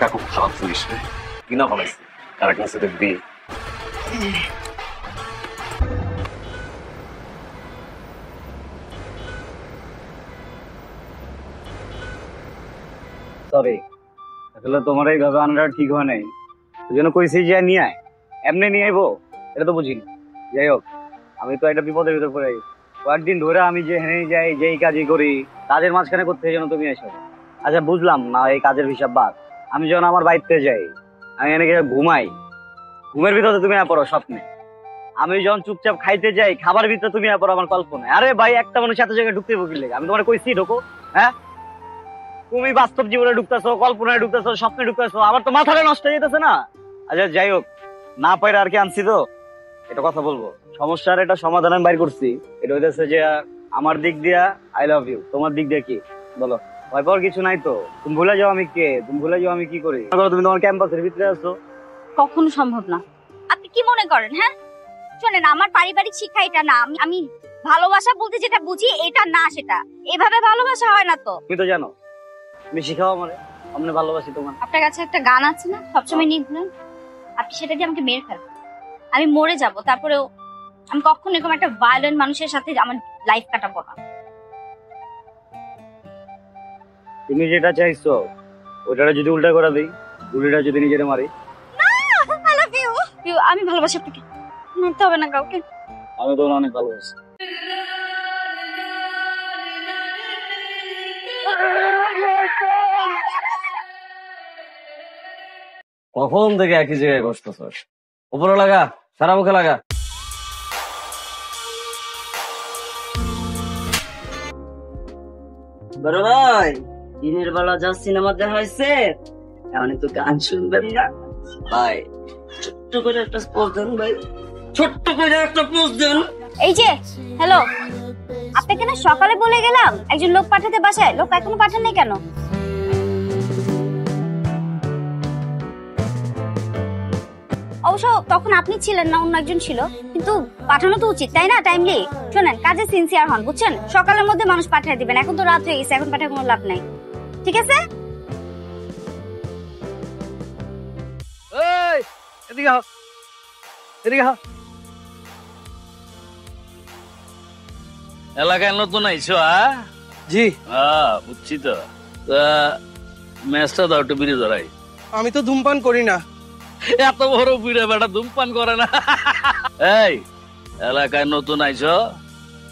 টাকা খুব সহজ জিনিস রে, কিনা ফলাইছি তারা কাছে দেখবি। সরি, আসলে তোমার এইভাবে আনাটা ঠিক হয় নাই, ওই জন্য কইছি যে নিয়ে আয়। এমনি নিয়ে আইবো এটা তো বুঝিনি। যাই হোক, আমি তো একটা বিপদের ভিতর পড়ে গেছি। কয়েকদিন ধরে আমি যে হেনে যাই, যেই কাজই করি, কাজের মাঝখানে করতে যেন তুমি এসো। আচ্ছা বুঝলাম না, এই কাজের হিসাব বাদ। আমি যখন আমার বাড়িতে যাই, আমি এনে গিয়ে ঘুমাই, ঘুমের ভিতরে তুমি পড়ো স্বপ্নে। আমি যখন চুপচাপ খাইতে যাই, খাবার ভিতরে তুমি পড়ো আমার কল্পনায়। আরে ভাই, একটা মানুষ এত জায়গায় ঢুকতে বকির লেগে, আমি তোমার কইছি ঢোকো। হ্যাঁ, তুমি বাস্তব জীবনে ঢুকতেছো, কল্পনায় ঢুকতেছো, স্বপ্নে ঢুকতেছো, আমার তো মাথাটা নষ্ট হয়ে যেতেছে না। আচ্ছা যাই হোক, না পাইরা আর কি আনছি তো এটা কথা বলবো। সমস্যার একটা সমাধান আমি বাইর করছি। এটা হইতেছে যে আমার দিক দিয়া আই লাভ ইউ, তোমার দিক দিয়ে কি বলো? ভয় পাওয়ার কিছু নাই তো। তুমি ভুলে যাও আমি কে, তুমি ভুলে যাও আমি কি করি। তুমি তোমার ক্যাম্পাসের ভিতরে আছো। কখনো সম্ভব না। আপনি কি মনে করেন? হ্যাঁ শোনেন, আমার পারিবারিক শিক্ষা এটা না। আমি ভালোবাসা বলতে যেটা বুঝি এটা না, সেটা এভাবে ভালোবাসা হয় না তো। তুমি তো জানো, তুমি শিখাও আমারে, আমি ভালোবাসি তোমার। আপনার কাছে একটা গান আছে না, সবসময় নিয়ে ঘুরেন, আপনি সেটা দিয়ে আমাকে মেরে ফেলবেন, আমি মরে যাব, তারপরেও আমি কখনো এরকম একটা ভায়োলেন্ট মানুষের সাথে আমার লাইফ কাটাবো না। তুমি যেটা চাইছো ওইটা যদি উল্টা করে দিই, গুলিটা যদি নিজের মারি। আই লাভ ইউ, আমি ভালোবাসি আপনাকে, মারতে হবে না কাউকে। আমি তোমার অনেক ভালোবাসি। কখন থেকে একই জায়গায় কষ্ট স্যার? উপরে লাগা, সারা মুখে লাগা। বড় ভাই, দিনের বেলা যা সিনেমা দেখা হয়েছে, এখন একটু গান শুনবেন না ভাই? ছোট্ট করে একটা পোজ দেন ভাই, ছোট্ট করে একটা পোজ দেন। এই যে হ্যালো, আপনাকে না সকালে বলে গেলাম একজন লোক পাঠাতে বাসায়, লোক এখনো পাঠান নাই কেন? অবশ্য তখন আপনি ছিলেন না, অন্য একজন ছিল, কিন্তু পাঠানো তো উচিত তাই না, টাইমলি। শোনেন, কাজে সিনসিয়ার হন বুঝছেন, সকালের মধ্যে মানুষ পাঠিয়ে দিবেন। এখন তো রাত হয়ে গেছে, এখন পাঠায় কোনো লাভ নাই, ঠিক আছে? এদিকে আহ, এদিকে আহ। এলাকায় নতুন আইছো? জি। বুঝছি তো। ম্যাচটা দাও, একটু বিড়ি ধরাই। আমি তো ধূমপান করি না। এত বড় বিড়ে বেটা ধূমপান করে না। এই এলাকায় নতুন আইছো,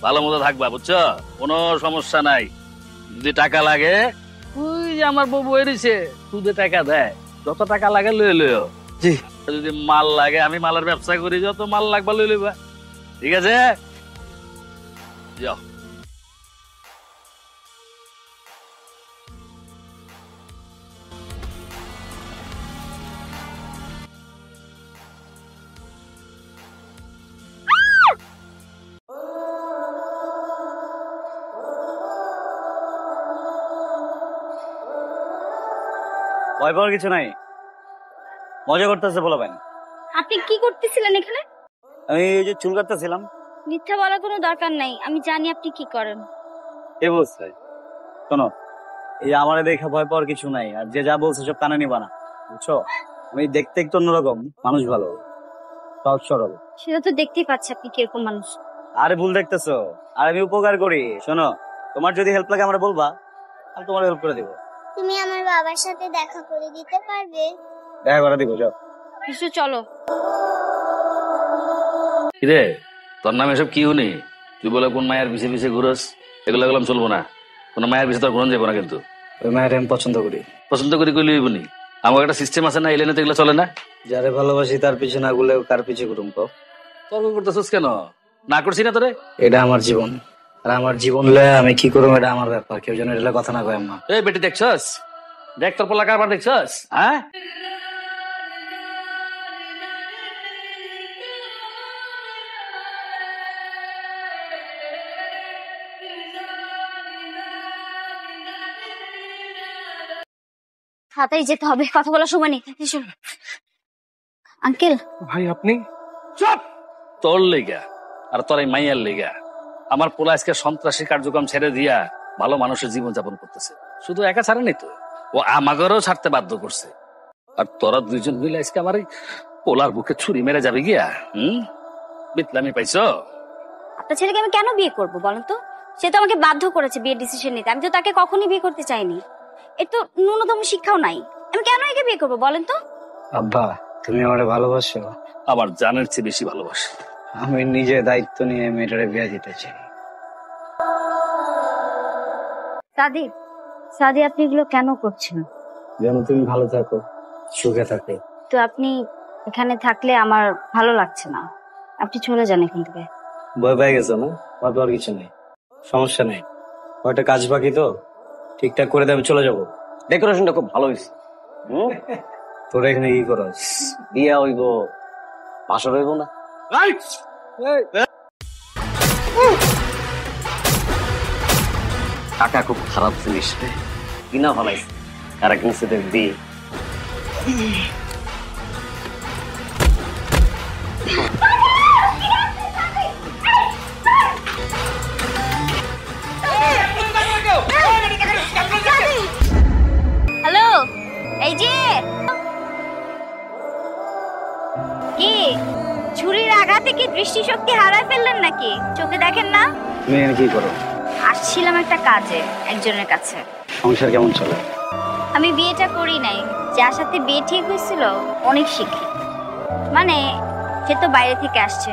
ভালো মতো থাকবা বুঝছো, কোনো সমস্যা নাই। যদি টাকা লাগে, ওই যে আমার বউ বই রয়েছে, সুদে টাকা দেয়, যত টাকা লাগে লই লইও। জি। যদি মাল লাগে, আমি মালের ব্যবসা করি, যত মাল লাগবা লই লইবা, ঠিক আছে? যাও। ভয় পাওয়ার কিছু নাই, মজা করতেছে বলা পাই। আপনি কি করতেছিলেন এখানে? আমি এই যে চুল কাটতেছিলাম। মিথ্যা বলার কোনো দরকার নাই, আমি জানি আপনি কি করেন। কে বলছে? শোনো, এই যে আমার দেখে ভয় পাওয়ার কিছু নাই, আর যে যা বলছে সব কানে নিবা না, বুঝছো? আমি দেখতে একটু অন্যরকম, মানুষ ভালো, সহজ সরল। সেটা তো দেখতেই পাচ্ছি আপনি কিরকম মানুষ। আরে ভুল দেখতেছো, আর আমি উপকার করি। শোনো, তোমার যদি হেল্প লাগে আমরা বলবা, আমি তোমার হেল্প করে দিব। তুমি আমার বাবার সাথে দেখা করে দিতে পারবে? দেখা করে দিব, যাও। কিছু চলো। কিরে, তোর নামে এসব কি শুনি? তুই বলে কোন মায়ের পিছে পিছে ঘুরস, এগুলো গেলাম চলবো না। কোন মায়ের পিছে তোর ঘুরন যাবো না কিন্তু। ওই মায়ের আমি পছন্দ করি। পছন্দ করি কইলে হইব নি? আমার একটা সিস্টেম আছে না, এলেনে তো এগুলো চলে না। যারে ভালোবাসি তার পিছে না গুলে কার পিছে ঘুরুম তো? তর্ক করতেছিস কেন? না করছি না তোরে? এটা আমার জীবন, আর আমার জীবন লয়ে আমি কি করবো এটা আমার ব্যাপার, কেউ যেন এটা কথা না কয়। আম্মা, এই বেটি দেখছস? দেখ তোর পোলা কারবার দেখছস? হ্যাঁ, তাড়াতাড়ি যেতে হবে, কথা বলার সময় নেই। আঙ্কেল। ভাই আপনি? চুপ! তোর লেগা আর তোর এই মাইয়ার লেগা আমার পোলা আজকে সন্ত্রাসী কার্যক্রম ছেড়ে দিয়া ভালো মানুষের জীবন যাপন করতেছে। শুধু একা ছাড়েনি তো, ও আমাগরেও ছাড়তে বাধ্য করছে। আর তোরা দুইজন মিলে আজকে আমার এই পোলার বুকে ছুরি মেরে যাবে গিয়া বিতলামি পাইছ? আপনার ছেলেকে আমি কেন বিয়ে করব বলেন তো? সে তো আমাকে বাধ্য করেছে বিয়ের ডিসিশন নিতে। আমি তো তাকে কখনোই বিয়ে করতে চাইনি। এর তো ন্যূনতম শিক্ষাও নাই। আমি কেন একে বিয়ে করবো বলেন তো? আব্বা, তুমি আমারে ভালোবাসো? আমার জানের চেয়ে বেশি ভালোবাসি। আমি নিজে দায়িত্ব নিয়ে মেয়েটারে বিয়ে দিতে চাই। সাদি, সাদি আপনি এগুলো কেন করছেন? যেন তুমি ভালো থাকো, সুখে থাকো। তো আপনি এখানে থাকলে আমার ভালো লাগছে না। আপনি চলে যান এখান থেকে। ভয় পেয়ে গেছো না? ভয় পাওয়ার কিছু নেই, সমস্যা নেই। কয়টা কাজ বাকি তো, ঠিকঠাক করে দেবে, চলে যাবো। ডেকোরেশনটা খুব ভালো হয়েছে। তোরা এখানে কি করস? বিয়া হইব, বাসর হইব না? টাকা খুব খারাপ জিনিস রে, কিনা ভালাইছে, কারা কিনছে দেখবি। হ্যালো, এই যে কি ছুরির আঘাতে কি দৃষ্টিশক্তি হারায় ফেললেন নাকি? চোখে দেখেন না? তুমি এখানে কি করো? আসছিলাম একটা কাজে একজনের কাছে। সংসার কেমন চলে? আমি বিয়েটা করি নাই। যার সাথে বিয়ে ঠিক হয়েছিল অনেক শিক্ষিত, মানে সে তো বাইরে থেকে আসছে,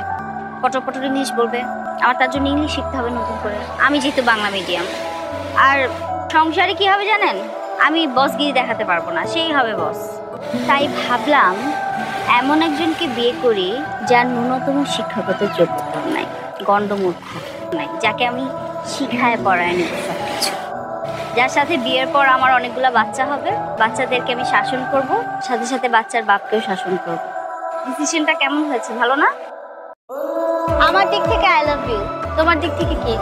পটর পটর ইংলিশ বলবে। আমার তার জন্য ইংলিশ শিখতে হবে নতুন করে। আমি যেহেতু বাংলা মিডিয়াম, আর সংসারে কি হবে জানেন, আমি বসগিরি দেখাতে পারবো না, সেই হবে বস। তাই ভাবলাম এমন একজনকে বিয়ে করি যার ন্যূনতম শিক্ষাগত যোগ্যতা নাই, গণ্ডমূর্খ নাই, যাকে আমি শিখায় পড়ায় নিব সবকিছু। যার সাথে বিয়ের পর আমার অনেকগুলো বাচ্চা হবে, বাচ্চাদেরকে আমি শাসন করব, সাথে সাথে বাচ্চার বাপকেও শাসন করব। ডিসিশনটা কেমন হয়েছে, ভালো না? আমার দিক থেকে আই লাভ ইউ, তোমার দিক থেকে কি?